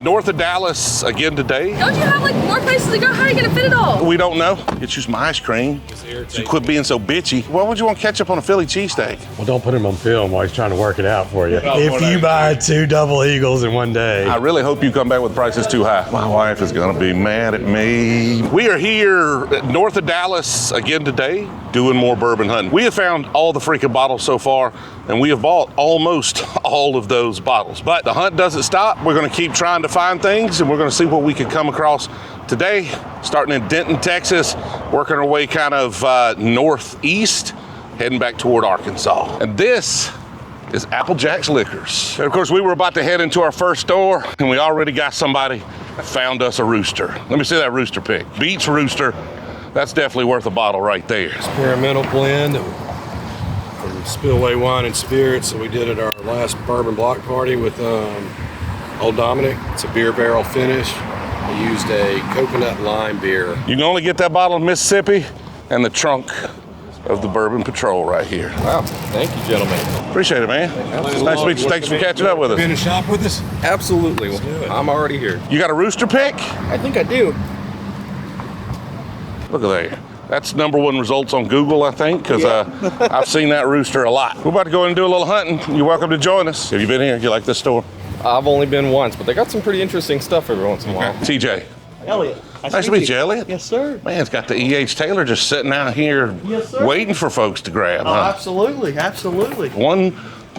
North of Dallas again today. Don't you have like more places to go? How are you gonna fit it all? We don't know. Get you some ice cream. So you quit being so bitchy. Why would you want ketchup on a Philly cheesesteak? Well, don't put him on film while he's trying to work it out for you. If you buy 2 double eagles in one day. I really hope you come back with prices too high. My wife is gonna be mad at me. We are here north of Dallas again today, doing more bourbon hunting. We have found all the freaking bottles so far, and we have bought almost all of those bottles. But the hunt doesn't stop. We're gonna keep trying to find things, and we're gonna see what we can come across today, starting in Denton, Texas, working our way kind of northeast, heading back toward Arkansas. And this is Applejack's Liquors. And of course, we were about to head into our first store, and we already got somebody found us a rooster. Let me see that rooster pick. Beats rooster. That's definitely worth a bottle right there. Experimental blend from Spillway Wine and Spirits that we did at our last bourbon block party with Old Dominic. It's a beer barrel finish. We used a coconut lime beer. You can only get that bottle in Mississippi and the trunk of the Bourbon Patrol right here. Wow, thank you, gentlemen. Appreciate it, man. Nice to meet you. Thanks for catching up with us. Been to shop with us? Absolutely. I'm already here. You got a rooster pick? I think I do. Look at that. That's #1 results on Google, I think, because I've seen that rooster a lot. We're about to go in and do a little hunting. You're welcome to join us. Have you been here? You like this store? I've only been once, but they got some pretty interesting stuff every once in a while. TJ. Elliot. Nice to meet you, Elliot. Yes, sir. Man, it's got the E.H. Taylor just sitting out here waiting for folks to grab, Oh, huh? absolutely, absolutely. One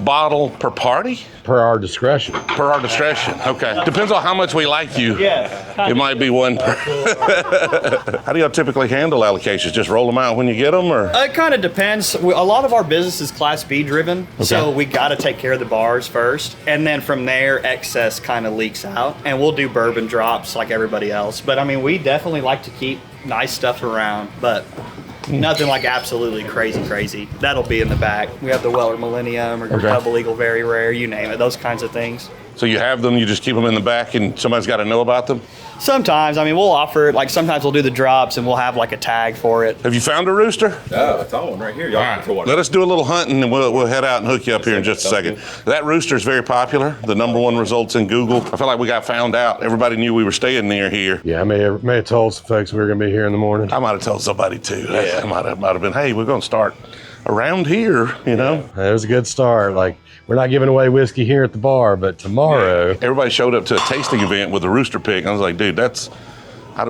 bottle per party? Per our discretion. Per our discretion. Okay. Depends on how much we like you. Yeah. It might be one per. How do y'all typically handle allocations? Just roll them out when you get them, or? It kind of depends. A lot of our business is Class B driven, so we got to take care of the bars first, and then from there, excess kind of leaks out, and we'll do bourbon drops like everybody else. But I mean, we definitely like to keep nice stuff around, but nothing like absolutely crazy. That'll be in the back. We have the Weller Millennium or Double Eagle Very Rare, you name it, those kinds of things. So you have them, you just keep them in the back, and somebody's got to know about them? Sometimes, I mean, we'll offer it, like sometimes we'll do the drops and we'll have like a tag for it. Have you found a rooster? Oh, I found one right here. Y'all All right. Let us do a little hunting, and we'll head out and hook you up here in just a second. That rooster is very popular. The #1 results in Google. I feel like we got found out. Everybody knew we were staying near here. Yeah, I may have told some folks we were going to be here in the morning. I might have told somebody too. Yeah. Might have been, hey, we're going to start around here, you know? It was a good start. Like, we're not giving away whiskey here at the bar, but tomorrow. Everybody showed up to a tasting event with a rooster pick. I was like, dude,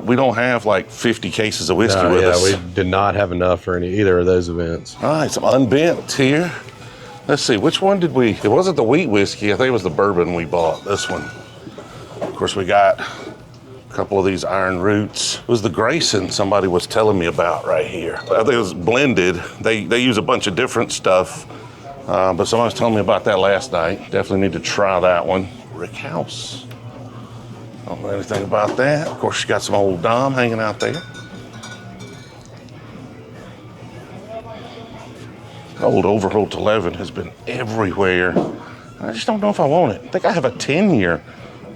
we don't have like 50 cases of whiskey with us. We did not have enough for either of those events. All right, some unbent here. Let's see, which one did we? It wasn't the wheat whiskey. I think it was the bourbon we bought. This one. Of course, we got a couple of these iron roots. It was the Grayson somebody was telling me about right here. I think it was blended. They use a bunch of different stuff, but somebody was telling me about that last night. Definitely need to try that one. Rick House. Don't know anything about that. Of course, you got some old Dom hanging out there. Old Overholt 11 has been everywhere. I just don't know if I want it. I think I have a 10-year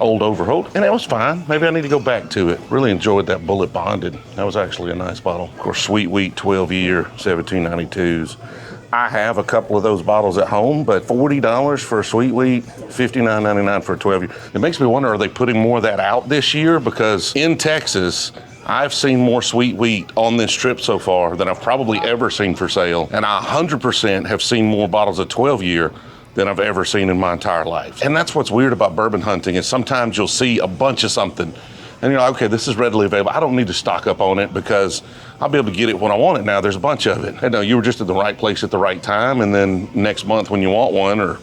Old Overholt, and it was fine. Maybe I need to go back to it. Really enjoyed that Bullet Bonded. That was actually a nice bottle. Of course, Sweet Wheat 12-year 1792s. I have a couple of those bottles at home, but $40 for a Sweet Wheat, $59.99 for a 12-year. It makes me wonder, are they putting more of that out this year? Because in Texas, I've seen more Sweet Wheat on this trip so far than I've probably ever seen for sale. And I 100% have seen more bottles of 12-year than I've ever seen in my entire life. And that's what's weird about bourbon hunting, is sometimes you'll see a bunch of something and you're like, okay, this is readily available. I don't need to stock up on it because I'll be able to get it when I want it now. There's a bunch of it. And no, you were just at the right place at the right time, and then next month when you want one, or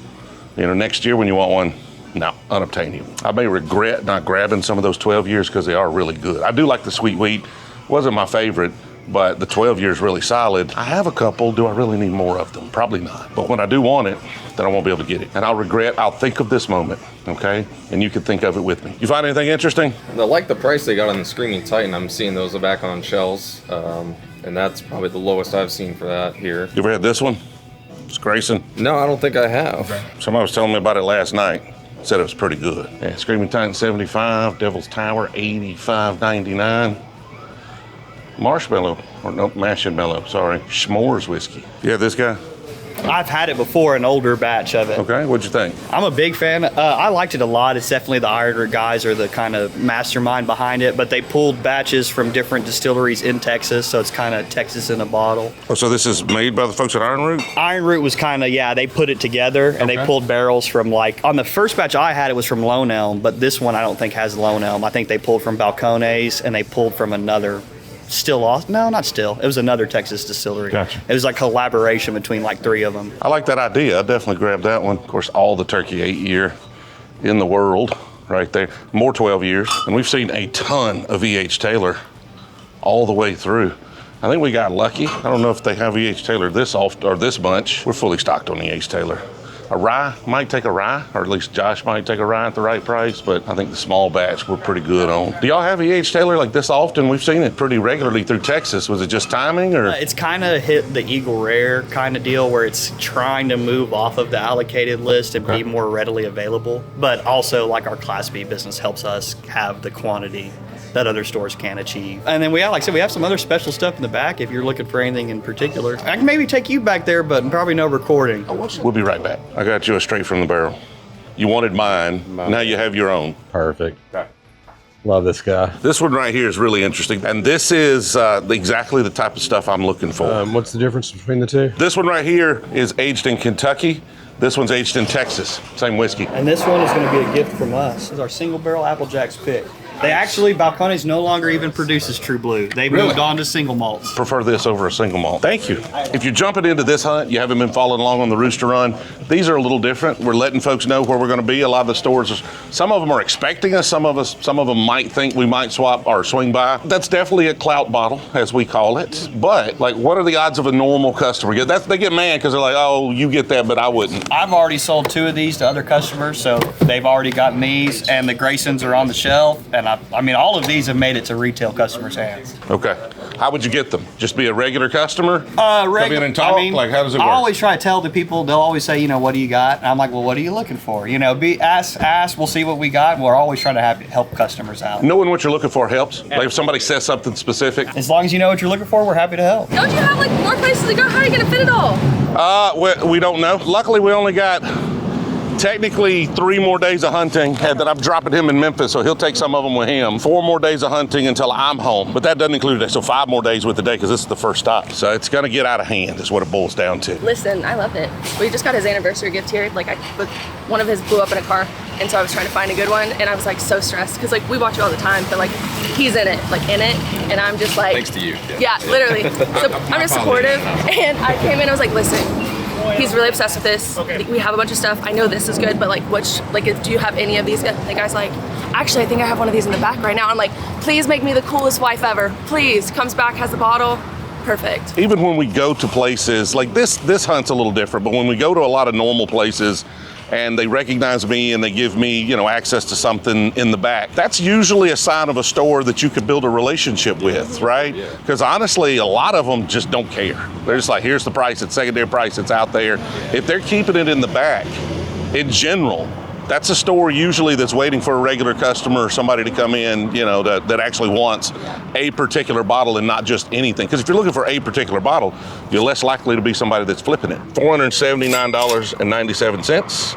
next year when you want one, no, unobtainium. I may regret not grabbing some of those 12 years because they are really good. I do like the Sweet Wheat. Wasn't my favorite, but the 12 year is really solid. I have a couple. Do I really need more of them? Probably not. But when I do want it, then I won't be able to get it. And I'll think of this moment, okay? And you can think of it with me. You find anything interesting? I like the price they got on the Screaming Titan. I'm seeing those back on shelves, and that's probably the lowest I've seen for that here. You ever had this one? It's Grayson. No, I don't think I have. Somebody was telling me about it last night. Said it was pretty good. Yeah, Screaming Titan 75, Devil's Tower 85.99. Marshmallow, or no, Marshmallow, sorry. S'mores whiskey. Yeah, this guy? I've had it before, an older batch of it. Okay, what'd you think? I'm a big fan. I liked it a lot. It's definitely the Iron Root guys are the kind of mastermind behind it, but they pulled batches from different distilleries in Texas, so it's kind of Texas in a bottle. Oh, so this is made by the folks at Iron Root? Iron Root was kind of, they put it together, and they pulled barrels from, like, on the first batch I had, it was from Lone Elm, but this one I don't think has Lone Elm. I think they pulled from Balcones, and they pulled from another it was another Texas distillery. Gotcha. It was like collaboration between like 3 of them. I like that idea. I definitely grabbed that one. Of course, all the turkey 8-year in the world right there. More 12 years. And we've seen a ton of E.H. Taylor all the way through. I think we got lucky. I don't know if they have E.H. Taylor this oft or this bunch. We're fully stocked on E.H. Taylor. A rye, might take a rye, or at least Josh might take a rye at the right price, but I think the small batch we're pretty good on. Do y'all have E.H. Taylor like this often? We've seen it pretty regularly through Texas. Was it just timing, or? It's kind of hit the Eagle Rare kind of deal where it's trying to move off of the allocated list and be more readily available. But also, like, our Class B business helps us have the quantity that other stores can achieve. And then we have some other special stuff in the back if you're looking for anything in particular. I can maybe take you back there, but probably no recording. We'll be right back. I got you a straight from the barrel. You wanted mine. Now you have your own. Perfect. Love this guy. This one right here is really interesting. And this is exactly the type of stuff I'm looking for. What's the difference between the two? This one right here is aged in Kentucky. This one's aged in Texas. Same whiskey. And this one is going to be a gift from us. This is our single barrel Applejack's pick. They actually, Balcones no longer even produces True Blue. They moved on to single malts. Prefer this over a single malt. Thank you. If you're jumping into this hunt, you haven't been following along on the Rooster Run, these are a little different. We're letting folks know where we're going to be. A lot of the stores, some of them are expecting us. Some of them might think we might swap or swing by. That's definitely a clout bottle, as we call it. But, like, what are the odds of a normal customer? They get mad because they're like, oh, you get that, but I wouldn't. I've already sold 2 of these to other customers, so they've already gotten these, and the Graysons are on the shelf. And I mean, all of these have made it to retail customers' hands. Okay. How would you get them? Just be a regular customer? Come in and talk? Like, how does it work? I always try to tell the people, they'll always say, what do you got? And I'm like, well, what are you looking for? Ask, we'll see what we got. We're always trying to help customers out. Knowing what you're looking for helps. Like, if somebody says something specific. As long as you know what you're looking for, we're happy to help. Don't you have like more places to go? How are you gonna fit it all? We don't know. Luckily, we only got technically 3 more days of hunting that I'm dropping him in Memphis, so he'll take some of them with him. 4 more days of hunting until I'm home, but that doesn't include a day, so 5 more days with the day because this is the first stop. So it's gonna get out of hand is what it boils down to. Listen, I loved it. We just got his anniversary gift here. Like, one of his blew up in a car, and so I was trying to find a good one, and I was like so stressed because like we watch you all the time, but like he's in it, and I'm just like, Thanks to you. Yeah, literally. So I'm just supportive, and I came in, I was like, listen. He's really obsessed with this. We have a bunch of stuff. I know this is good, but like, do you have any of these? The guy's like, actually, I think I have one of these in the back right now. I'm like, please make me the coolest wife ever. Please. Comes back, has the bottle. Perfect. Even when we go to places, like this hunt's a little different, but when we go to a lot of normal places and they recognize me and they give me, access to something in the back, that's usually a sign of a store that you could build a relationship with, right? Because honestly, a lot of them just don't care. They're just like, here's the price, it's secondary price, it's out there. If they're keeping it in the back, in general, that's a store usually that's waiting for a regular customer or somebody to come in, that actually wants a particular bottle and not just anything. Because if you're looking for a particular bottle, you're less likely to be somebody that's flipping it. $479.97,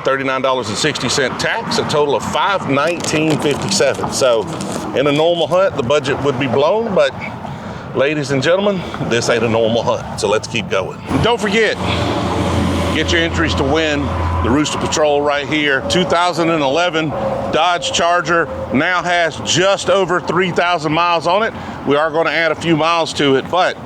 $39.60 tax, a total of $519.57. So in a normal hunt, the budget would be blown, but ladies and gentlemen, this ain't a normal hunt. So let's keep going. Don't forget, get your entries to win the Rooster Patrol right here. 2011 Dodge Charger now has just over 3,000 miles on it. We are going to add a few miles to it, but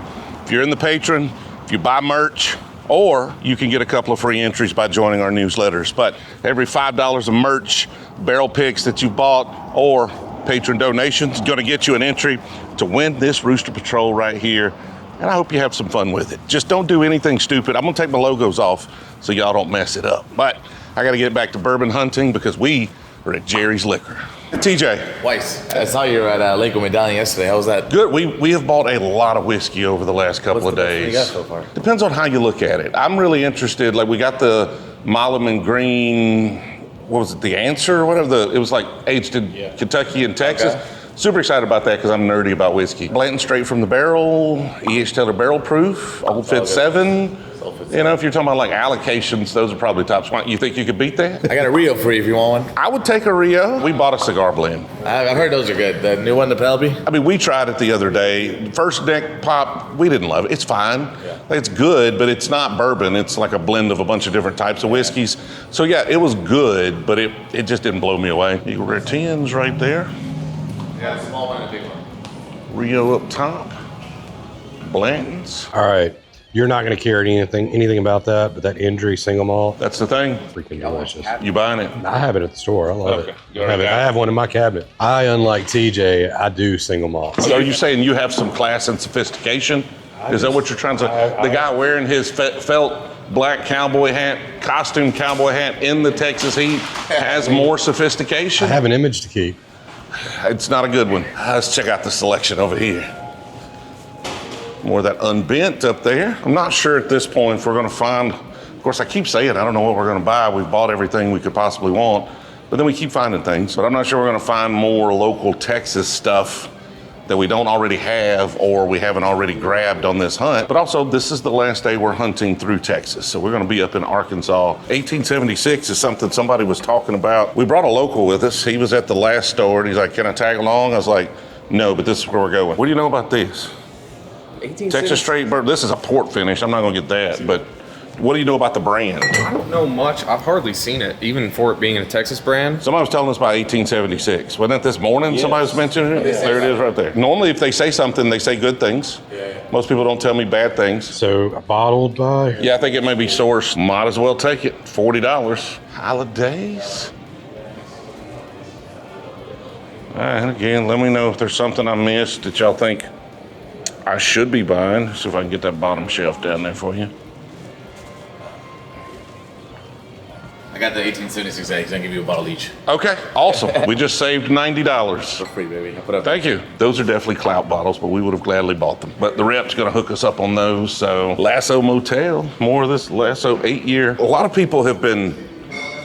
if you're in the patron, if you buy merch, or you can get a couple of free entries by joining our newsletters. But every $5 of merch, barrel picks that you bought, or patron donations is going to get you an entry to win this Rooster Patrol right here. And I hope you have some fun with it. Just don't do anything stupid. I'm gonna take my logos off so y'all don't mess it up. But I gotta get back to bourbon hunting because we are at Jerry's Liquor. TJ. Weiss, I saw you were at Lincoln Medallion yesterday. How was that? Good. We have bought a lot of whiskey over the last couple of days. What's the best one you got so far? Depends on how you look at it. I'm really interested. Like, we got the Malaman Green, what was it, the Answer or whatever? It was like aged in Kentucky and Texas. Okay. Super excited about that because I'm nerdy about whiskey. Blanton straight from the barrel, E.H. Taylor barrel proof, Old Fit 7. You know, if you're talking about like allocations, those are probably top spot. You think you could beat that? I got a Rio for you if you want one. I would take a Rio. We bought a cigar blend. I've heard those are good. The new one, the Penelope. I mean, we tried it the other day. First neck pop, we didn't love it. It's fine. Yeah. It's good, but it's not bourbon. It's like a blend of a bunch of different types of whiskeys. So yeah, it was good, but it just didn't blow me away. Eagle Rare 10s right there. Yeah, small one and a big one. Rio up top. Blanton's. All right. You're not going to care anything about that, but that injury single malt, That's the thing. freaking delicious. You buying it? I have it at the store. I love Okay. it. I have one in my cabinet. Unlike TJ, I do single malt. So are you saying you have some class and sophistication? Is that what you're trying to say? The guy wearing his felt black cowboy hat, costume cowboy hat in the Texas heat has more sophistication? I have an image to keep. It's not a good one. Let's check out the selection over here. More of that unbent up there. I'm not sure at this point if we're going to find, of course I keep saying I don't know what we're going to buy. We've bought everything we could possibly want, but then we keep finding things. But I'm not sure we're going to find more local Texas stuff that we don't already have or we haven't already grabbed on this hunt. But also, this is the last day we're hunting through Texas. So we're going to be up in Arkansas. 1876 is something somebody was talking about. We brought a local with us. He was at the last store and he's like, can I tag along? I was like, no, but this is where we're going. What do you know about this? Texas straight bourbon. This is a port finish. I'm not going to get that, but what do you know about the brand? I don't know much. I've hardly seen it, even for it being a Texas brand. Somebody was telling us about 1876. Wasn't it this morning? Yes. Somebody was mentioning it? There it is right there. Normally, if they say something, they say good things. Yeah. Most people don't tell me bad things. So, bottled by? Yeah, I think it may be sourced. Might as well take it. $40. Holidays. All right, and again, let me know if there's something I missed that y'all think I should be buying. See if I can get that bottom shelf down there for you. I got the 1876 eggs. I'll give you a bottle each. Okay, awesome. We just saved $90. For free, baby. I'll put up. Thank you. Those are definitely clout bottles, but we would have gladly bought them. But the rep's going to hook us up on those. So Lasso Motel, more of this Lasso 8-year. A lot of people have been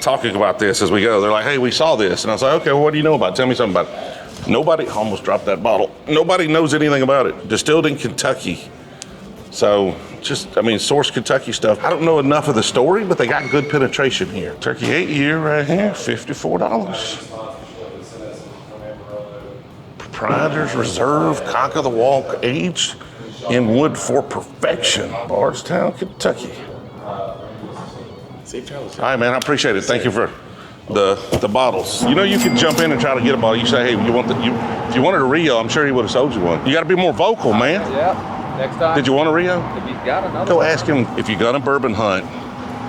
talking about this as we go. They're like, hey, we saw this. And I was like, okay, well, what do you know about it? Tell me something about it. Nobody, almost dropped that bottle. Nobody knows anything about it. Distilled in Kentucky. So sourced Kentucky stuff. I don't know enough of the story, but they got good penetration here. Turkey 8-year right here, $54. Proprietor's Reserve, Cock of the Walk, aged in wood for perfection. Bardstown, Kentucky. Safe travels. All right, man, I appreciate it. Thank you for the bottles. You know, you can jump in and try to get a bottle. You say, hey, if you wanted a Rio, I'm sure he would have sold you one. You got to be more vocal, man. Yeah. Next time. Did you want a Rio? If you've got another Go one. ask him. If you're gonna bourbon hunt,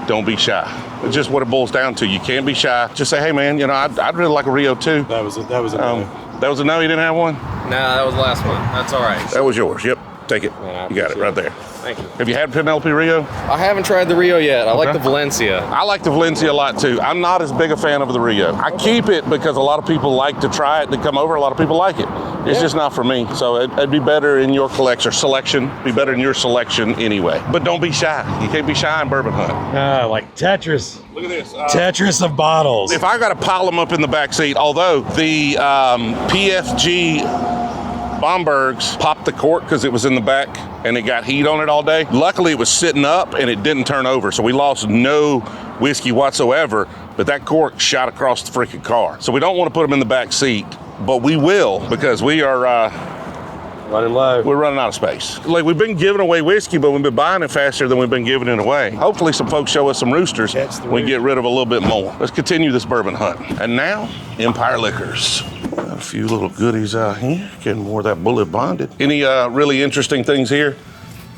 don't be shy. It's just what it boils down to. You can't be shy. Just say, hey man, you know, I'd really like a Rio too. That was a That was a no. You didn't have one? Nah, that was the last one. That's all right. That was yours. Yep. Take it. Man, You got it right there. Thank you. Have you had Penelope Rio? I haven't tried the Rio yet. I like the Valencia. I like the Valencia a lot too. I'm not as big a fan of the Rio. I keep it because a lot of people like to try it and come over. A lot of people like it. It's just not for me. So it'd be better in your selection. Be better in your selection anyway. But don't be shy. You can't be shy in bourbon hunt. like Tetris. Look at this. Tetris of bottles. If I got to pile them up in the back seat, although the PFG Bombergs popped the cork because it was in the back and it got heat on it all day. Luckily, it was sitting up and it didn't turn over, so we lost no whiskey whatsoever, but that cork shot across the freaking car. So we don't want to put them in the back seat, but we will because we are running low. we're running out of space. Like, we've been giving away whiskey, but we've been buying it faster than we've been giving it away. Hopefully some folks show us some roosters. We can get rid of a little bit more. Let's continue this bourbon hunt. And now, Empire Liquors. Got a few little goodies out here. Getting more of that bullet bonded. Any really interesting things here?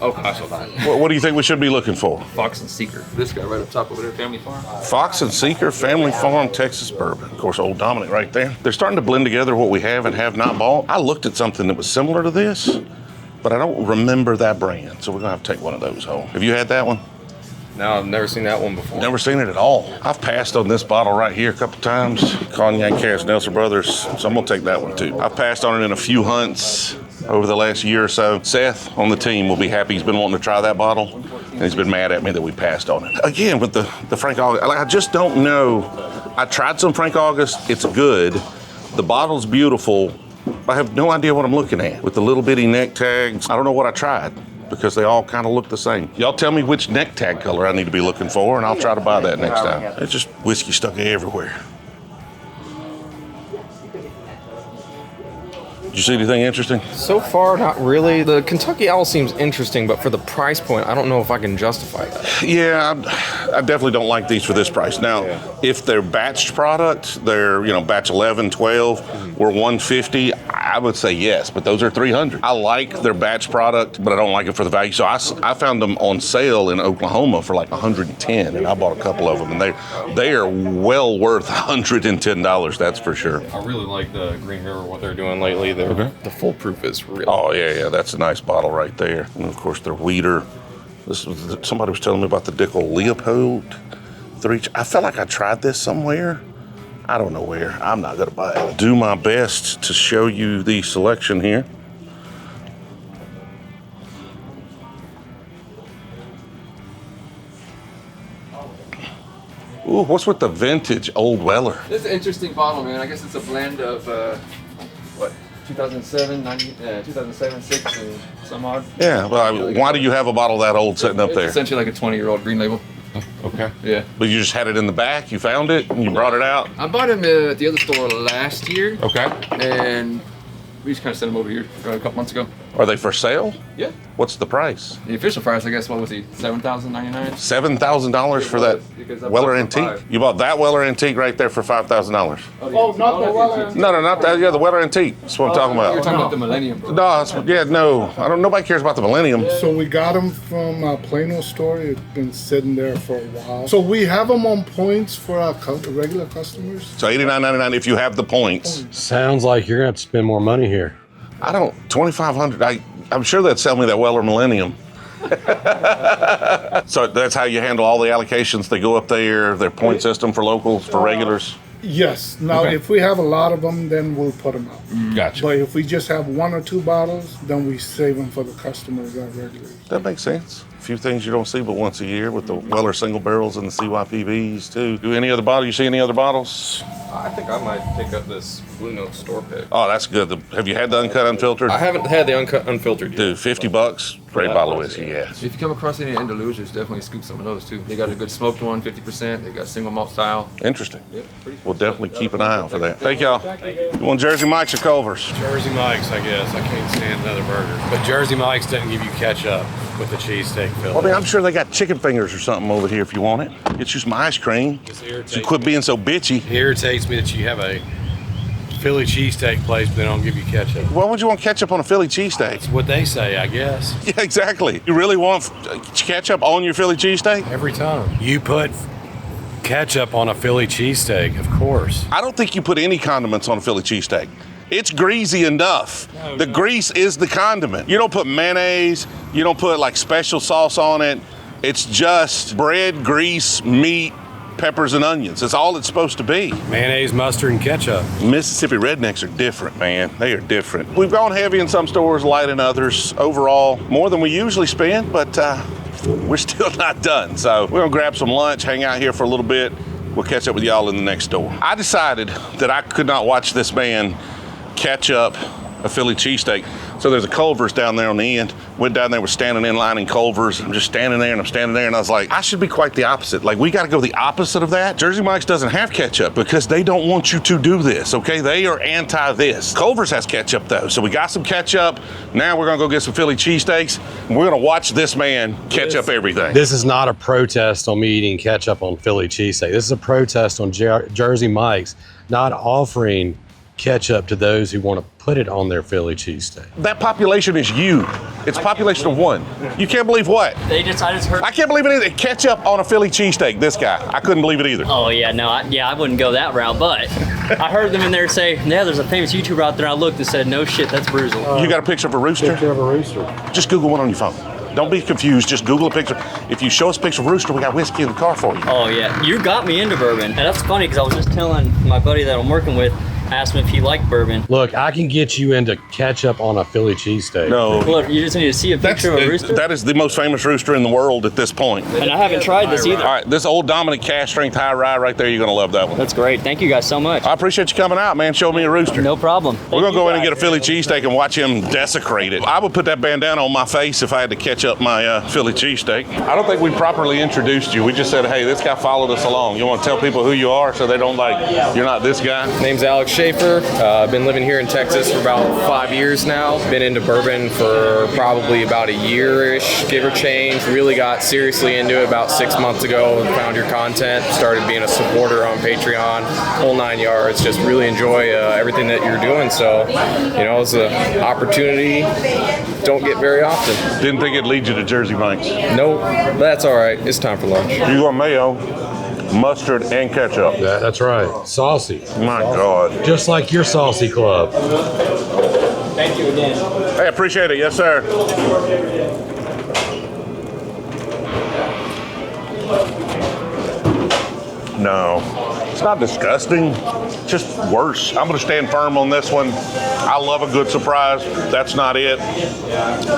Oh, gosh, hold on. What do you think we should be looking for? Fox and Seeker. This guy right up top over there, Family Farm. Fox and Seeker, Family Farm, Texas Bourbon. Of course, Old Dominic right there. They're starting to blend together what we have and have not bought. I looked at something that was similar to this, but I don't remember that brand. So we're gonna have to take one of those home. Have you had that one? No, I've never seen that one before. Never seen it at all. I've passed on this bottle right here a couple times. Cognac Cask Nelson Brothers, so I'm gonna take that one too. I've passed on it in a few hunts over the last year or so. Seth on the team will be happy. He's been wanting to try that bottle, and he's been mad at me that we passed on it. Again, with the Frank August, I just don't know. I tried some Frank August. It's good. The bottle's beautiful. I have no idea what I'm looking at with the little bitty neck tags. I don't know what I tried. because they all kind of look the same. Y'all tell me which neck tag color I need to be looking for, and I'll try to buy that next time. It's just whiskey stuck everywhere. Did you see anything interesting? So far, not really. The Kentucky Owl seems interesting, but for the price point, I don't know if I can justify that. Yeah, I definitely don't like these for this price. Now, if they're batched product, they're, batch 11, 12, or 150, I would say yes, but those are 300. I like their batch product, but I don't like it for the value. So I found them on sale in Oklahoma for like 110, and I bought a couple of them, and they are well worth $110, that's for sure. I really like the Green River, what they're doing lately. The full proof is really Oh, yeah, that's a nice bottle right there. And of course, their Weeder. Somebody was telling me about the Dickel Leopold. I felt like I tried this somewhere. I don't know where. I'm not going to buy it. Do my best to show you the selection here. Ooh, what's with the vintage Old Weller? This is an interesting bottle, man. I guess it's a blend of, 2007, 2007, 6, and some odd. Yeah, well, why do you have a bottle that old sitting up It's there? essentially like a 20-year-old green label. Okay. Yeah. But you just had it in the back, you found it, and you brought it out? I bought him at the other store last year. Okay. And we just kind of sent him over here a couple months ago. Are they for sale? Yeah. What's the price? The official price, I guess, what was he? $7,099. $7,000 for that because I Weller bought it Antique? for $5,000. You bought that Weller Antique right there for $5,000. Oh, not the Weller. No, not that. Yeah, the Weller Antique. That's what I'm talking You're about. talking about the Millennium. No. Nobody cares about the Millennium. So we got them from a Plano store. It's been sitting there for a while. So we have them on points for our regular customers. So $89.99 if you have the points. Sounds like you're gonna have to spend more money here. I don't. $2,500. I'm sure they'd sell me that Weller Millennium. So that's how you handle all the allocations. They go up there. Their point system for locals, for regulars. Yes. Now, if we have a lot of them, then we'll put them out. Gotcha. But if we just have 1 or 2 bottles, then we save them for the customers that regularly. That makes sense. A few things you don't see but once a year with the Weller single barrels and the CYPBs too. Do any other bottle? You see any other bottles? I think I might pick up this Blue Note store pick. Oh, that's good. Have you had the uncut unfiltered? I haven't had the uncut unfiltered yet. Dude, $50. Great bottle of whiskey, yeah. If you come across any Andalusians, definitely scoop some of those too. They got a good smoked one, 50%. They got single malt style. Interesting. Yeah, pretty We'll definitely keep an eye out for that. Thank y'all. You want Jersey Mike's or Culver's? Jersey Mike's, I guess. I can't stand another burger. But Jersey Mike's doesn't give you ketchup with the cheesesteak filling. Well, I'm sure they got chicken fingers or something over here if you want it. Get you some ice cream. So quit being so bitchy. It irritates me that you have a Philly cheesesteak place, but they don't give you ketchup. Why would you want ketchup on a Philly cheesesteak? That's what they say, I guess. Yeah, exactly. You really want ketchup on your Philly cheesesteak? Every time. You put ketchup on a Philly cheesesteak, of course. I don't think you put any condiments on a Philly cheesesteak. It's greasy enough. The grease is the condiment. You don't put mayonnaise. You don't put like special sauce on it. It's just bread, grease, meat, peppers, and onions. That's all it's supposed to be. Mayonnaise, mustard, and ketchup. Mississippi rednecks are different, man. They are different. We've gone heavy in some stores, light in others. Overall, more than we usually spend, but we're still not done. So we're gonna grab some lunch, hang out here for a little bit. We'll catch up with y'all in the next store. I decided that I could not watch this man catch up a Philly cheesesteak. So there's a Culver's down there on the end. Went down there, was standing in line in Culver's. I'm just standing there and I was like, I should be quite the opposite. Like, we gotta go the opposite of that. Jersey Mike's doesn't have ketchup because they don't want you to do this, okay? They are anti this. Culver's has ketchup though. So we got some ketchup. Now we're gonna go get some Philly cheesesteaks. We're gonna watch this man catch up everything. This is not a protest on me eating ketchup on Philly cheesesteak. This is a protest on Jersey Mike's not offering ketchup to those who want to put it on their Philly cheesesteak. That population is you. It's a population of 1. You can't believe what? They just, I just heard. I can't believe it either. Ketchup on a Philly cheesesteak, this guy. I couldn't believe it either. Oh yeah, no, I wouldn't go that route, but I heard them in there say, yeah, there's a famous YouTuber out there. I looked and said, no shit, that's Brewzle. You got a picture of a rooster? Picture of a rooster. Just Google one on your phone. Don't be confused. Just Google a picture. If you show us a picture of a rooster, we got whiskey in the car for you. Oh yeah, you got me into bourbon. And that's funny because I was just telling my buddy that I'm working with, Asked him if he liked bourbon. Look, I can get you into ketchup on a Philly cheesesteak. No. Look, you just need to see a picture of a rooster. That is the most famous rooster in the world at this point. And I haven't tried this either. All right, this Old Dominic cast strength high rye right there, you're gonna love that one. That's great. Thank you guys so much. I appreciate you coming out, man. Show me a rooster. No problem. We're gonna go in and get a Philly cheesesteak and watch him desecrate it. I would put that bandana on my face if I had to catch up my Philly cheesesteak. I don't think we properly introduced you. We just said, hey, this guy followed us along. You want to tell people who you are so they don't you're not this guy? Name's Alex Schaefer. I've been living here in Texas for about 5 years now. Been into bourbon for probably about a year-ish, give or change. Really got seriously into it about 6 months ago and found your content. Started being a supporter on Patreon, whole 9 yards. Just really enjoy everything that you're doing. So, it's an opportunity. Don't get very often. Didn't think it'd lead you to Jersey Mike's. Nope, but that's all right. It's time for lunch. You want mayo, mustard, and ketchup. Yeah, that's right. Saucy. My God. Just like your saucy club. Thank you again. Hey, appreciate it. Yes, sir. No, it's not disgusting. It's just worse. I'm going to stand firm on this one. I love a good surprise. That's not it.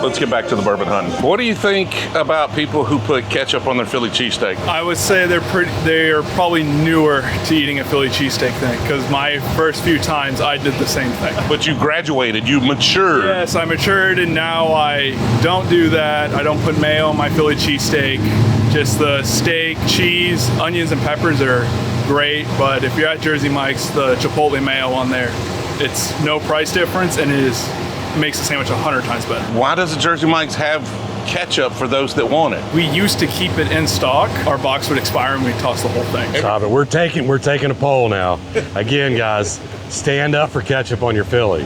Let's get back to the bourbon hunting. What do you think about people who put ketchup on their Philly cheesesteak? I would say they're probably newer to eating a Philly cheesesteak thing, because my first few times I did the same thing. But you graduated, you matured. Yes, I matured, and now I don't do that. I don't put mayo on my Philly cheesesteak. Just the steak, cheese, onions, and peppers are great, but if you're at Jersey Mike's, the Chipotle mayo on there, it's no price difference, and it makes the sandwich 100 times better. Why does the Jersey Mike's have ketchup for those that want it? We used to keep it in stock. Our box would expire and we'd toss the whole thing. Stop it. We're taking a poll now. Again, guys, stand up for ketchup on your Philly.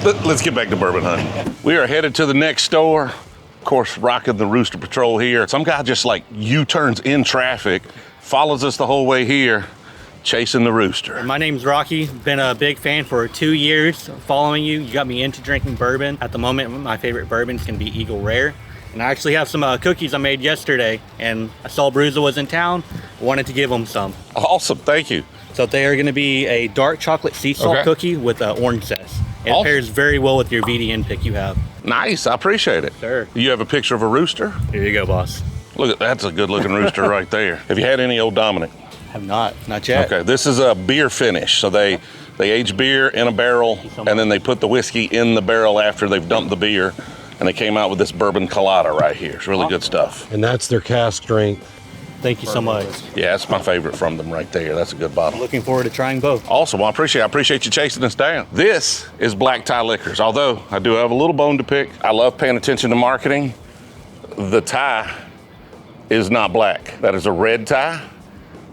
Let's get back to bourbon hunting. We are headed to the next store. Of course, rocking the Rooster Patrol here. Some guy just U-turns in traffic, follows us the whole way here, chasing the rooster. My name's Rocky. Been a big fan for 2 years following you. You got me into drinking bourbon. At the moment, my favorite bourbons can be Eagle Rare. And I actually have some cookies I made yesterday, and I saw Brewzle was in town. Wanted to give them some. Awesome, thank you. So they are gonna be a dark chocolate sea salt cookie with orange zest. It pairs very well with your VDN pick you have. Nice, I appreciate it. Sure. You have a picture of a rooster? Here you go, boss. Look at that's a good looking rooster right there. Have you had any Old Dominic? Have not yet. Okay, this is a beer finish. So they age beer in a barrel, and then they put the whiskey in the barrel after they've dumped the beer, and they came out with this bourbon colada right here. It's really good stuff. And that's their cask strength. Thank you so much. Yeah, that's my favorite from them right there. That's a good bottle. Looking forward to trying both. Awesome. Well, I appreciate you chasing us down. This is Black Tie Liquors. Although I do have a little bone to pick. I love paying attention to marketing. The tie is not black. That is a red tie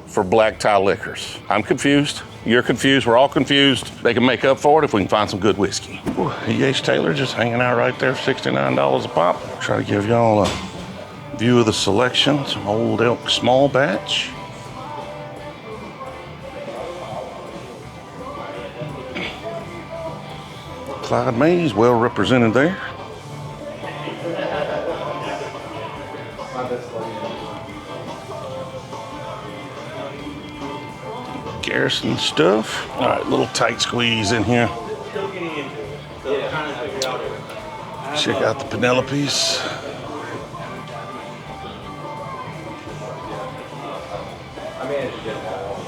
for Black Tie Liquors. I'm confused. You're confused. We're all confused. They can make up for it if we can find some good whiskey. Ooh, E.H. Taylor just hanging out right there, $69 a pop. Try to give y'all a view of the selection. Some Old Elk small batch. Clyde Mays, well represented there. Garrison stuff. All right, little tight squeeze in here. Check out the Penelopes.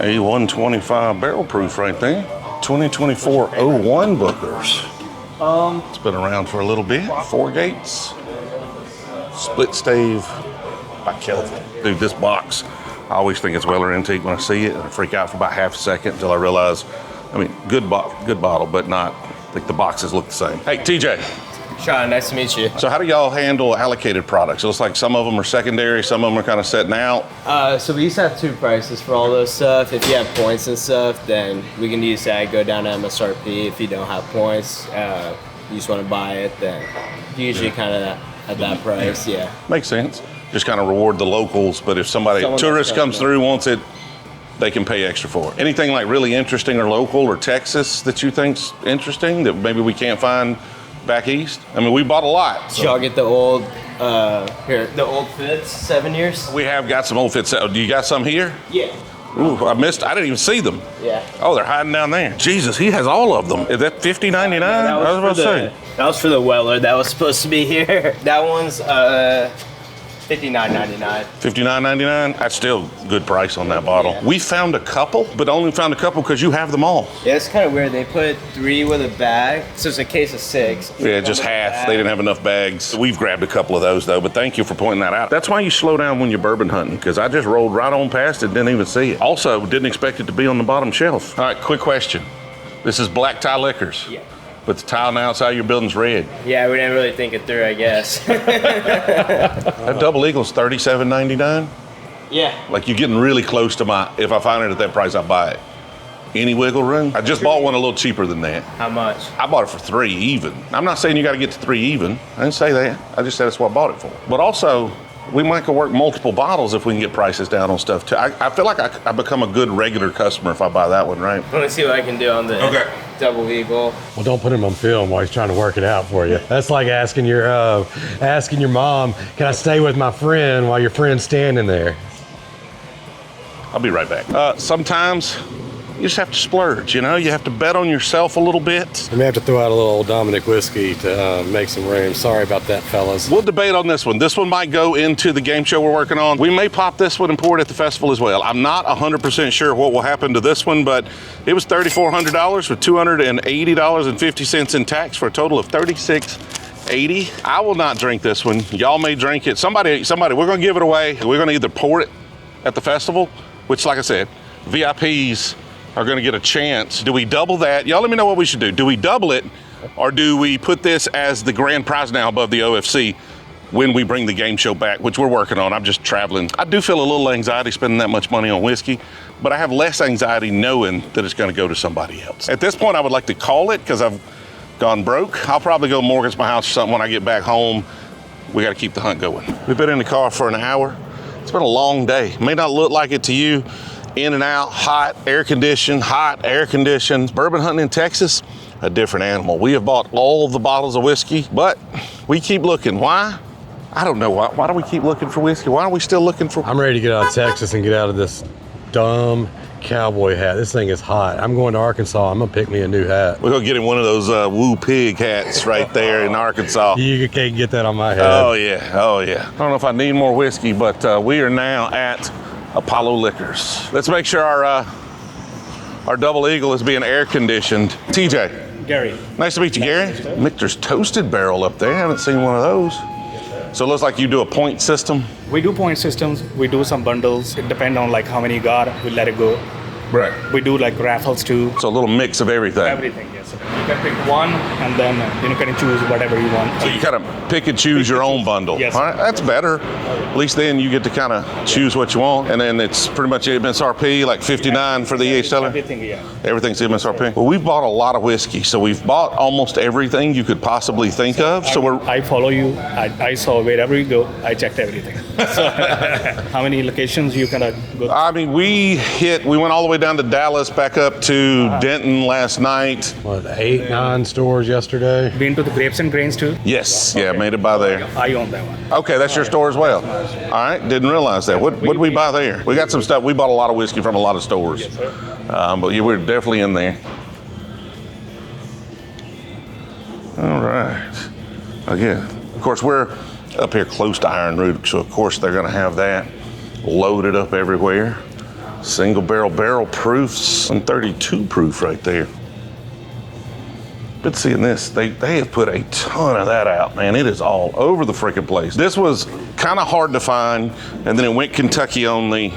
A 125 barrel proof right there. 2024 01 Bookers. It's been around for a little bit. 4 gates. Split stave by Kelvin. Dude, this box, I always think it's Weller Antique when I see it, and I freak out for about half a second until I realize, good bottle, but not, like the boxes look the same. Hey, TJ. Sean, nice to meet you. So how do y'all handle allocated products? It looks like some of them are secondary, some of them are kind of setting out. So we used to have 2 prices for all those stuff. If you have points and stuff, then we can use that, go down to MSRP. If you don't have points, you just want to buy it, then usually kind of at that price, yeah. Makes sense. Just kind of reward the locals, but if tourist comes through, wants it, they can pay extra for it. Anything like really interesting or local or Texas that you think's interesting that maybe we can't find back east? We bought a lot. So. Y'all get the old, the old Fitz, 7 years? We have got some old Fitz. Do you got some here? Yeah. Ooh, I didn't even see them. Yeah. Oh, they're hiding down there. Jesus, he has all of them. Is that $50.99? I was about to say. That was for the Weller. That was supposed to be here. That one's $59.99. $59.99? That's still a good price on that bottle. Yeah. We found a couple, but only found a couple because you have them all. Yeah, it's kind of weird. They put 3 with a bag, so it's a case of 6. Yeah, just half. They didn't have enough bags. We've grabbed a couple of those though, but thank you for pointing that out. That's why you slow down when you're bourbon hunting, because I just rolled right on past it, didn't even see it. Also, didn't expect it to be on the bottom shelf. All right, quick question. This is Black Tie Liquors. Yeah. But the tile on the outside of your building's red. Yeah, we didn't really think it through, I guess. That Double Eagle's $37.99. Yeah. Like you're getting really close to if I find it at that price, I'll buy it. Any wiggle room? I just bought one a little cheaper than that. How much? I bought it for $3 even. I'm not saying you got to get to $3 even. I didn't say that. I just said that's what I bought it for. But also, we might go work multiple bottles if we can get prices down on stuff too. I feel like I become a good regular customer if I buy that one, right? Let me see what I can do on the Double Eagle. Well, don't put him on film while he's trying to work it out for you. That's like asking your mom, can I stay with my friend while your friend's standing there? I'll be right back. Sometimes you just have to splurge, you know? You have to bet on yourself a little bit. I may have to throw out a little Old Dominic whiskey to make some room. Sorry about that, fellas. We'll debate on this one. This one might go into the game show we're working on. We may pop this one and pour it at the festival as well. I'm not 100% sure what will happen to this one, but it was $3,400 with $280.50 in tax for a total of $36.80. I will not drink this one. Y'all may drink it. Somebody, we're gonna give it away. We're gonna either pour it at the festival, which like I said, VIPs are gonna get a chance. Do we double that? Y'all let me know what we should do. Do we double it, or do we put this as the grand prize now above the OFC when we bring the game show back, which we're working on? I'm just traveling. I do feel a little anxiety spending that much money on whiskey, but I have less anxiety knowing that it's gonna go to somebody else. At this point, I would like to call it because I've gone broke. I'll probably go mortgage my house or something when I get back home. We gotta keep the hunt going. We've been in the car for an hour. It's been a long day. May not look like it to you. In and out, hot, air conditioned. Bourbon hunting in Texas, a different animal. We have bought all of the bottles of whiskey, but we keep looking. Why? I don't know why. Why do we keep looking for whiskey? Why are we still looking for? I'm ready to get out of Texas and get out of this dumb cowboy hat. This thing is hot. I'm going to Arkansas. I'm gonna pick me a new hat. We're gonna get him one of those Woo Pig hats right there in Arkansas. You can't get that on my head. Oh yeah. I don't know if I need more whiskey, but we are now at Apollo Liquors. Let's make sure our Double Eagle is being air conditioned. TJ. Gary. Nice to meet you, Gary. Michter's Toasted Barrel up there. I haven't seen one of those. So it looks like you do a point system. We do point systems. We do some bundles. It depends on like how many you got. We let it go. Right. We do like raffles too. So a little mix of everything. Everything, yes. You can pick one and then you can choose whatever you want. So you kind of pick and choose your own bundle. Yes. All right, that's better. At least then you get to kind of choose what you want. And then it's pretty much MSRP, like 59 for the each seller? Everything, yeah. Everything's MSRP? Well, we've bought a lot of whiskey. So we've bought almost everything you could possibly think of. So I follow you. I saw wherever you go, I checked everything. So how many locations you kind of go? I mean, we went all the way down to Dallas, back up to Denton last night. What, 8, 9 stores yesterday? Been to the Grapes and Grains too? Yes, yeah, made it by there. I own that one. Okay, that's your store as well. All right, didn't realize that. What did we buy there? We got some stuff. We bought a lot of whiskey from a lot of stores. Yes, sir. But yeah, we're definitely in there. All right. Again, of course, we're up here close to Iron Root, so of course they're going to have that loaded up everywhere. Single barrel proofs and 32 proof right there. Been seeing this. They have put a ton of that out, man. It is all over the freaking place. This was kind of hard to find, and then it went Kentucky only,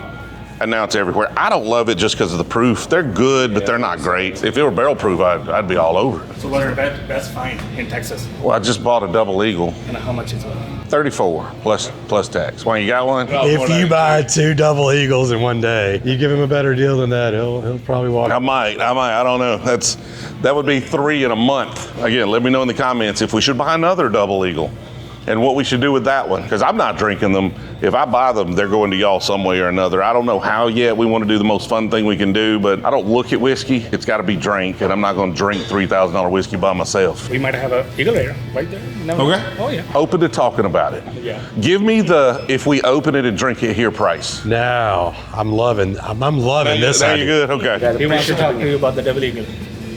and now it's everywhere. I don't love it just because of the proof. They're good, but they're not great. If it were barrel proof, I'd be all over it. So what are the best find in Texas? Well, I just bought a Double Eagle. And how much is it? 34 plus tax. Why, you got one? If you buy 2 Double Eagles in one day, you give him a better deal than that, he'll probably walk. I might. I don't know. That would be 3 in a month. Again, let me know in the comments if we should buy another Double Eagle and what we should do with that one, because I'm not drinking them If I buy them, they're going to y'all some way or another. I don't know how yet. We want to do the most fun thing we can do, but I don't look at whiskey. It's got to be drank, and I'm not going to drink $3,000 whiskey by myself. We might have a Eagle Ale right there. Okay. Oh, yeah. Open to talking about it. Yeah. Give me the if we open it and drink it here price. Now, I'm loving this. Now you're good. Okay. He wants to talk to you about the Double Eagle.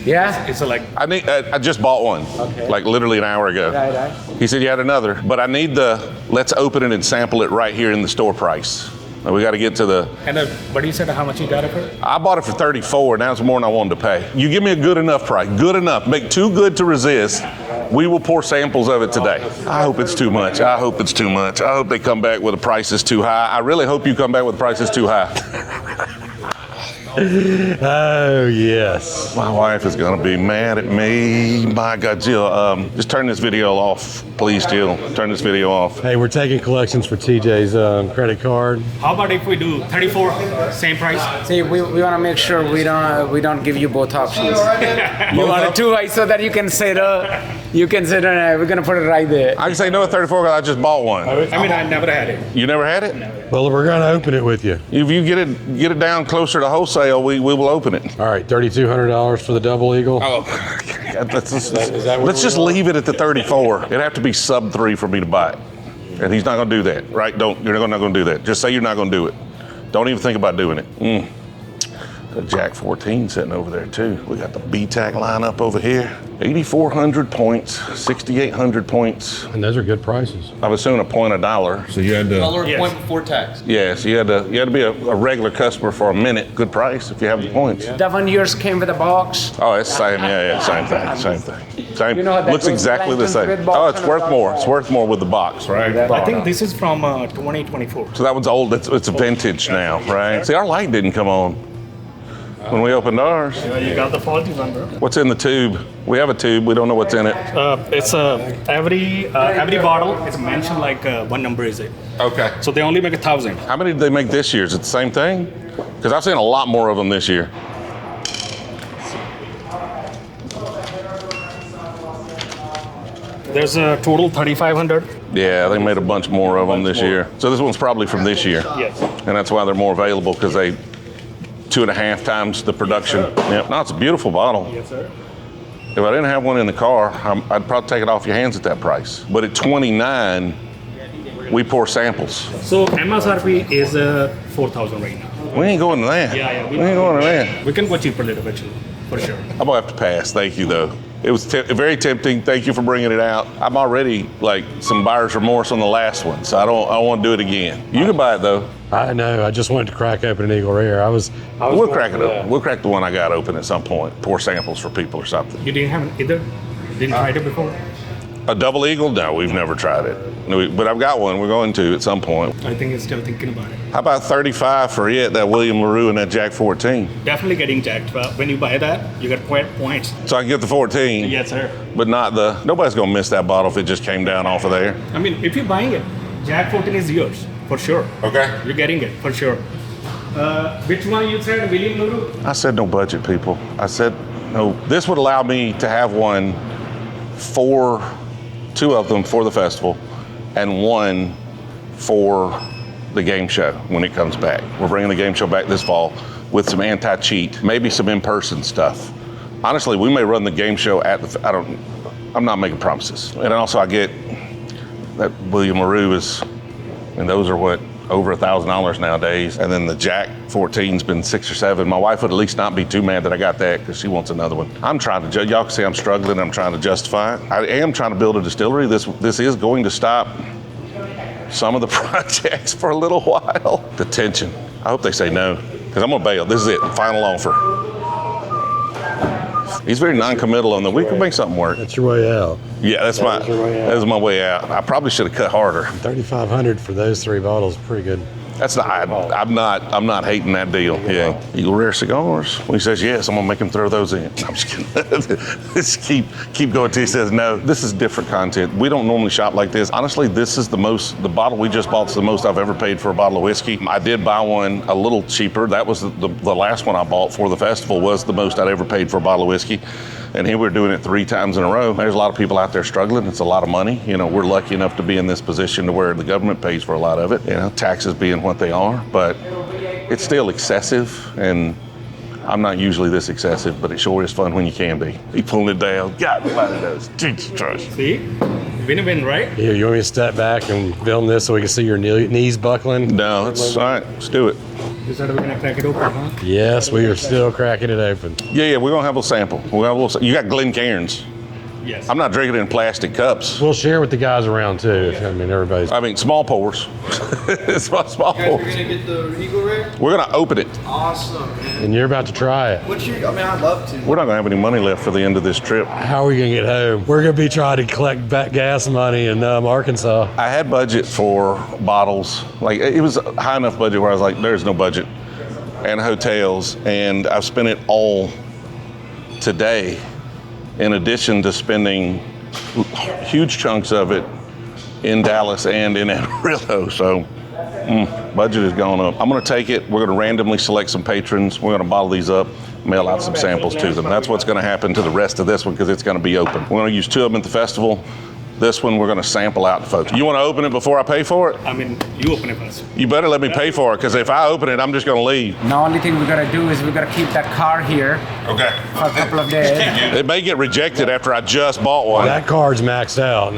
Yeah. It's like I just bought one. Okay. Like literally an hour ago. Right. He said you had another, but I need let's open it and sample it right here in the store price. We got to get to the. And but you said how much you got it for? I bought it for $34. Now it's more than I wanted to pay. You give me a good enough price. Good enough. Make too good to resist. We will pour samples of it today. I hope it's too much. I hope it's too much. I hope they come back with the price is too high. I really hope you come back with the price is too high. Oh, yes. My wife is going to be mad at me. My God, Jill, just turn this video off. Please, Jill, turn this video off. Hey, we're taking collections for TJ's credit card. How about if we do 34, same price? See, we want to make sure we don't give you both options. You want it too high so that you can say we're gonna put it right there. I can say no at 34 because I just bought one. I mean, I never had it. You never had it? Well, we're going to open it with you. If you get it down closer to wholesale, we will open it. All right, $3,200 for the Double Eagle. Oh, let's just leave it at the 34. It'd have to be sub 3 for me to buy it, and he's not going to do that, right? You're not going to do that. Just say you're not going to do it. Don't even think about doing it. The Jack 14 sitting over there too. We got the BTAC lineup over here. 8,400 points, 6,800 points. And those are good prices. I was assuming $1. So you had to. $1 a point before tax. Yeah, so you had to be a regular customer for a minute. Good price if you have the points. That one yours came with a box. Oh, it's same. Yeah, same thing. Same. You know that Looks exactly the same. with box Oh, it's and a worth box. more. It's worth more with the box, right? I think this is from 2024. So that one's old. It's a vintage now, right? See, our light didn't come on when we opened ours. You got the faulty one, bro. What's in the tube? We have a tube. We don't know what's in it. It's every bottle is mentioned like what number is it. Okay. So they only make 1,000. How many did they make this year? Is it the same thing? Because I've seen a lot more of them this year. There's a total 3,500. Yeah, they made a bunch more of them this year. So this one's probably from this year. Yes. And that's why they're more available, because they 2.5 times the production. Yeah. No, it's a beautiful bottle. Yes, sir. If I didn't have one in the car, I'd probably take it off your hands at that price. But at $29, we pour samples. So MSRP is 4,000 right now. We ain't going to that. Yeah. We ain't going to that. We can go cheaper a little bit too, for sure. I'm gonna have to pass. Thank you, though. It was very tempting. Thank you for bringing it out. I'm already like some buyer's remorse on the last one, so I don't want to do it again. You can buy it though. I know. I just wanted to crack open an Eagle Rare. We'll crack it open. We'll crack the one I got open at some point. Pour samples for people or something. You didn't have it either? Didn't try it before? A Double Eagle? No, we've never tried it. No, but I've got one. We're going to at some point. I think he's still thinking about it. How about 35 for it? That William LaRue and that Jack 14. Definitely getting jacked. When you buy that, you get points. So I can get the 14. Yes, sir. But not the. Nobody's gonna miss that bottle if it just came down off of there. I mean, if you're buying it, Jack 14 is yours, for sure. Okay. You're getting it, for sure. Which one you said, William LaRue? I said no budget, people. I said no. This would allow me to have one for 2 of them for the festival and 1 for the game show when it comes back. We're bringing the game show back this fall with some anti-cheat, maybe some in-person stuff. Honestly, we may run the game show at the, I'm not making promises. And also I get that William LaRue is, and those are what, over $1,000 nowadays. And then the Jack 14's been 6 or 7. My wife would at least not be too mad that I got that because she wants another one. I'm trying to, y'all can see I'm struggling. I'm trying to justify it. I am trying to build a distillery. This is going to stop some of the projects for a little while. The tension. I hope they say no because I'm gonna bail. This is it, final offer. He's very non-committal on that. We can make something work. That's your way out. Yeah, that's my way out. I probably should have cut harder. 3,500 for those 3 bottles, pretty good. That's not. I'm not hating that deal. Yeah, Eagle Rare cigars. When he says yes, I'm gonna make him throw those in. I'm just kidding. Just keep going till he says no. This is different content. We don't normally shop like this. Honestly, this is the bottle we just bought is the most I've ever paid for a bottle of whiskey. I did buy one a little cheaper. That was the last one I bought for the festival was the most I'd ever paid for a bottle of whiskey. And here we're doing it 3 times in a row. There's a lot of people out there struggling. It's a lot of money. You know, we're lucky enough to be in this position to where the government pays for a lot of it, you know, taxes being what they are, but it's still excessive, and I'm not usually this excessive, but it sure is fun when you can be. He pulling it down. God, bloody knows. Jesus Christ. See? Win-win, right? Here, you want me to step back and film this so we can see your knees buckling? No, that's all right. Let's do it. Is that we're gonna crack it open, huh? Yes, we are still cracking it open. Yeah, we're gonna have a sample. You got Glencairns. Yes. I'm not drinking in plastic cups. We'll share with the guys around too. I mean, everybody's. I mean, small pours. Small pours. We're gonna get the Eagle Rare? We're gonna open it. Awesome, man. And you're about to try it. I'd love to. We're not gonna have any money left for the end of this trip. How are we gonna get home? We're gonna be trying to collect back gas money in Arkansas. I had budget for bottles. Like, it was a high enough budget where I was like, there's no budget. And hotels, and I've spent it all today, in addition to spending huge chunks of it in Dallas and in Amarillo. So budget has gone up. I'm gonna take it. We're gonna randomly select some patrons. We're gonna bottle these up, mail out some samples to them. That's what's gonna happen to the rest of this one, because it's gonna be open. We're gonna use 2 of them at the festival. This one we're gonna sample out to folks. You wanna open it before I pay for it? I mean, you open it first. You better let me pay for it, because if I open it, I'm just gonna leave. The only thing we gotta do is we gotta keep that car here. Okay. For a couple of days. It may get rejected after I just bought one. That card's maxed out.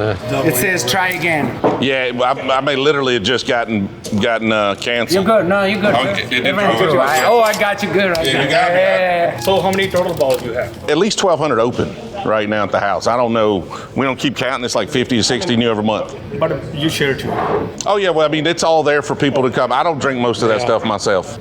It says try again. Yeah, I may literally have just gotten canceled. You're good. No, you're good. Okay, it didn't Everything go good. through. I got you good. Yeah, you got me. Yeah. So how many total balls do you have? At least 1,200 open right now at the house. I don't know. We don't keep counting. It's like 50 to 60 new every month. But you share too. Oh yeah, well I mean it's all there for people to come. I don't drink most of that stuff myself.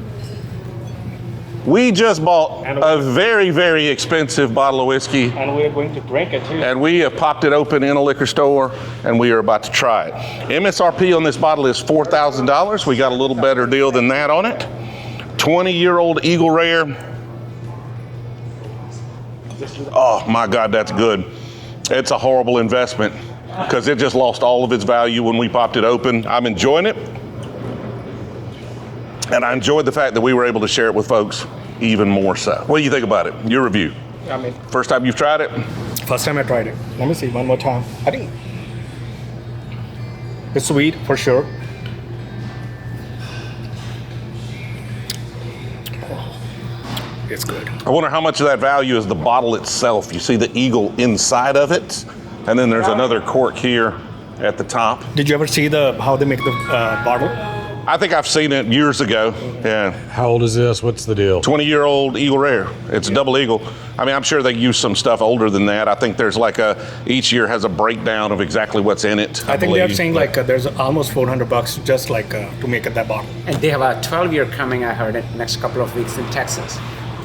We just bought a very, very expensive bottle of whiskey, And we're going to drink it too. and we have popped it open in a liquor store, and we are about to try it. MSRP on this bottle is $4,000. We got a little better deal than that on it. 20-year-old Eagle Rare. Oh my God, that's good. It's a horrible investment because it just lost all of its value when we popped it open. I'm enjoying it. And I enjoyed the fact that we were able to share it with folks even more so. What do you think about it? Your review. I mean, First time you've tried it? first time I tried it. Let me see one more time. I think it's sweet for sure. It's good. I wonder how much of that value is the bottle itself. You see the eagle inside of it, and then there's another cork here at the top. Did you ever see how they make the bottle? I think I've seen it years ago. Yeah. How old is this? What's the deal? 20-year-old Eagle Rare. It's a double eagle. I mean, I'm sure they use some stuff older than that. I think there's each year has a breakdown of exactly what's in it. I think they're saying there's almost $400 just to make that bottle. And they have a 12-year coming, I heard, in next couple of weeks in Texas.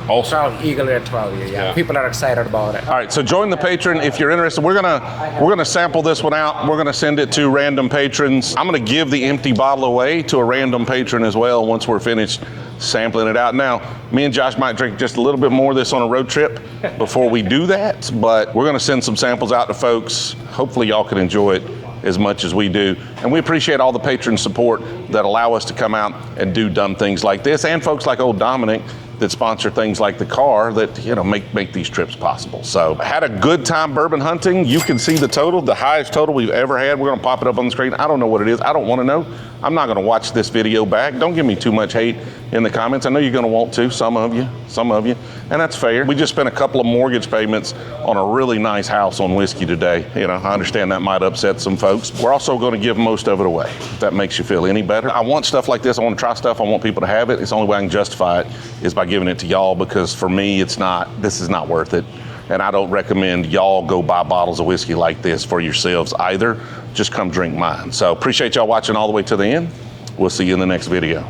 Also. 12, Eagle Rare 12-year, yeah. People are excited about it. All right, so join the patron if you're interested. We're gonna sample this one out. We're gonna send it to random patrons. I'm gonna give the empty bottle away to a random patron as well once we're finished sampling it out. Now, me and Josh might drink just a little bit more of this on a road trip before we do that, but we're gonna send some samples out to folks. Hopefully y'all can enjoy it as much as we do. And we appreciate all the patron support that allow us to come out and do dumb things like this, and folks like old Dominic that sponsor things like the car that, you know, make these trips possible. So I had a good time bourbon hunting. You can see the total, the highest total we've ever had. We're gonna pop it up on the screen. I don't know what it is. I don't wanna know. I'm not gonna watch this video back. Don't give me too much hate in the comments. I know you're gonna want to, some of you, and that's fair. We just spent a couple of mortgage payments on a really nice house on whiskey today. You know, I understand that might upset some folks. We're also gonna give most of it away, if that makes you feel any better. I want stuff like this. I wanna try stuff. I want people to have it. It's the only way I can justify it is by giving it to y'all, because for me, this is not worth it. And I don't recommend y'all go buy bottles of whiskey like this for yourselves either. Just come drink mine. So appreciate y'all watching all the way to the end. We'll see you in the next video.